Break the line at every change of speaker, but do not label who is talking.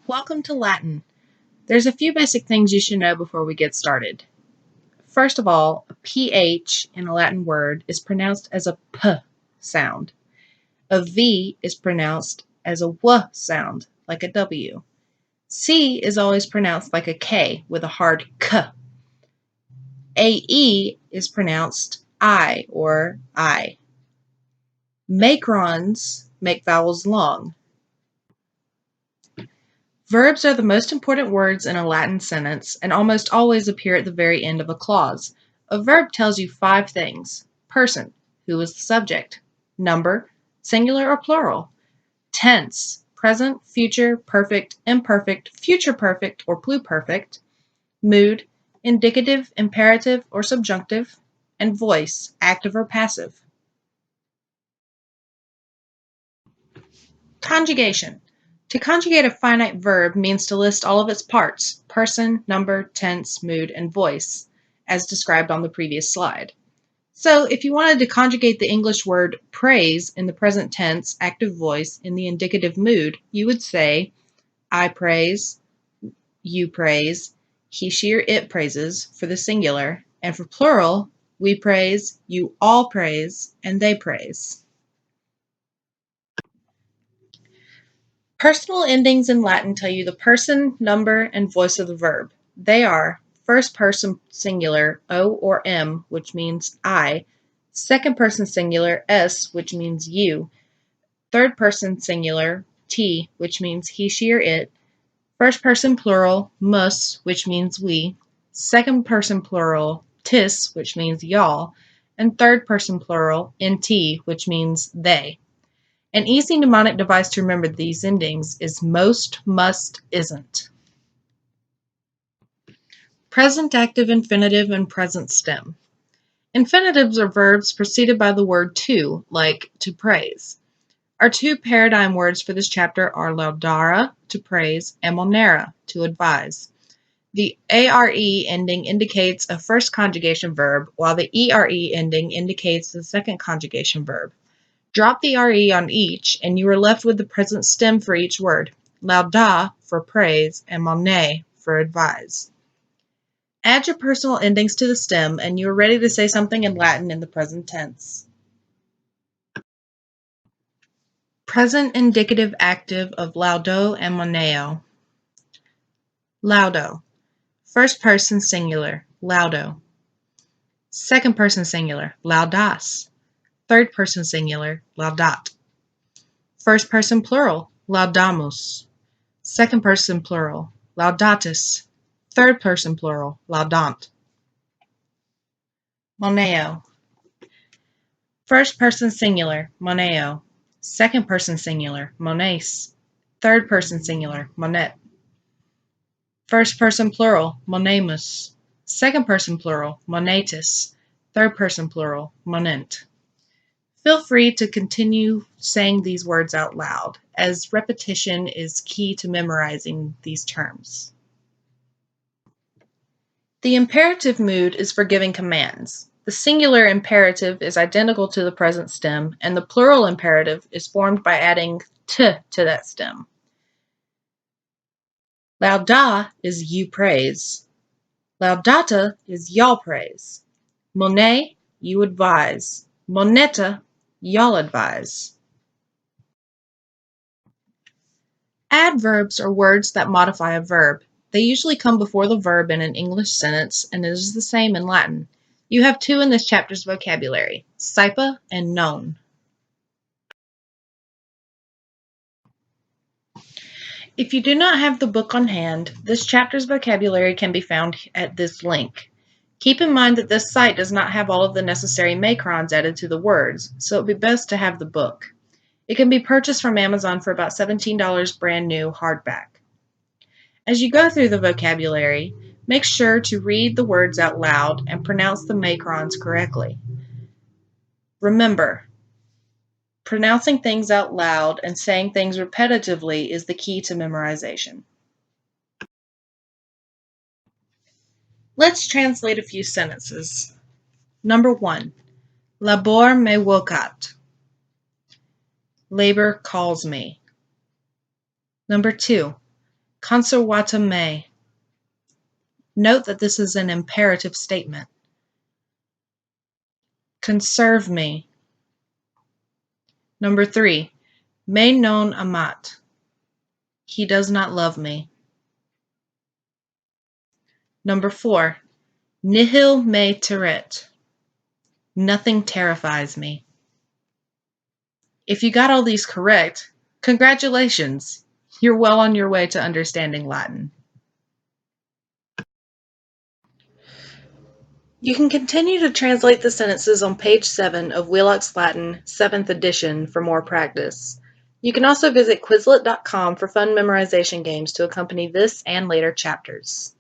Welcome to Latin. There's a few basic things you should know before we get started. First of all, a PH in a Latin word is pronounced as a P sound. A V is pronounced as a W sound, like a W. C is always pronounced like a K with a hard K. AE is pronounced I or I. Macrons make vowels long. Verbs are the most important words in a Latin sentence and almost always appear at the very end of a clause. A verb tells you 5 things: person, who is the subject; number, singular or plural; tense, present, future, perfect, imperfect, future perfect or pluperfect; mood, indicative, imperative, or subjunctive; and voice, active or passive. Conjugation. To conjugate a finite verb means to list all of its parts: person, number, tense, mood, and voice, as described on the previous slide. So if you wanted to conjugate the English word praise in the present tense, active voice, in the indicative mood, you would say, I praise, you praise, he, she, or it praises for the singular, and for plural, we praise, you all praise, and they praise. Personal endings in Latin tell you the person, number, and voice of the verb. They are first person singular O or M, which means I; second person singular S, which means you; third person singular T, which means he, she, or it; first person plural mus, which means we; second person plural tis, which means y'all; and third person plural nt, which means they. An easy mnemonic device to remember these endings is most, must, isn't. Present active infinitive and present stem. Infinitives are verbs preceded by the word to, like to praise. Our 2 paradigm words for this chapter are laudare, to praise, and monere, to advise. The are ending indicates a first conjugation verb, while the ere ending indicates the second conjugation verb. Drop the re on each, and you are left with the present stem for each word: lauda for praise and monne for advise. Add your personal endings to the stem, and you are ready to say something in Latin in the present tense. Present indicative active of laudo and moneo. Laudo. First person singular, laudo. Second person singular, laudas. Third person singular, laudat. First person plural, laudamus. Second person plural, laudatis. Third person plural, laudant. Moneo. First person singular, moneo. Second person singular, mones. Third person singular, monet. First person plural, monemus. Second person plural, monetis. Third person plural, monent. Feel free to continue saying these words out loud, as repetition is key to memorizing these terms. The imperative mood is for giving commands. The singular imperative is identical to the present stem, and the plural imperative is formed by adding t to that stem. Lauda is you praise. Laudata is y'all praise. Monet, you advise. Moneta, y'all advise. Adverbs are words that modify a verb. They usually come before the verb in an English sentence, and it is the same in Latin. You have 2 in this chapter's vocabulary: sipa and non. If you do not have the book on hand, this chapter's vocabulary can be found at this link. Keep in mind that this site does not have all of the necessary macrons added to the words, so it would be best to have the book. It can be purchased from Amazon for about $17 brand new hardback. As you go through the vocabulary, make sure to read the words out loud and pronounce the macrons correctly. Remember, pronouncing things out loud and saying things repetitively is the key to memorization. Let's translate a few sentences. Number 1, labor me vocat. Labor calls me. Number 2, Conservata me. Note that this is an imperative statement. Conserve me. Number 3. Me non amat. He does not love me. Number 4. Nihil me terret. Nothing terrifies me. If you got all these correct, congratulations! You're well on your way to understanding Latin. You can continue to translate the sentences on page 7 of Wheelock's Latin, 7th edition, for more practice. You can also visit Quizlet.com for fun memorization games to accompany this and later chapters.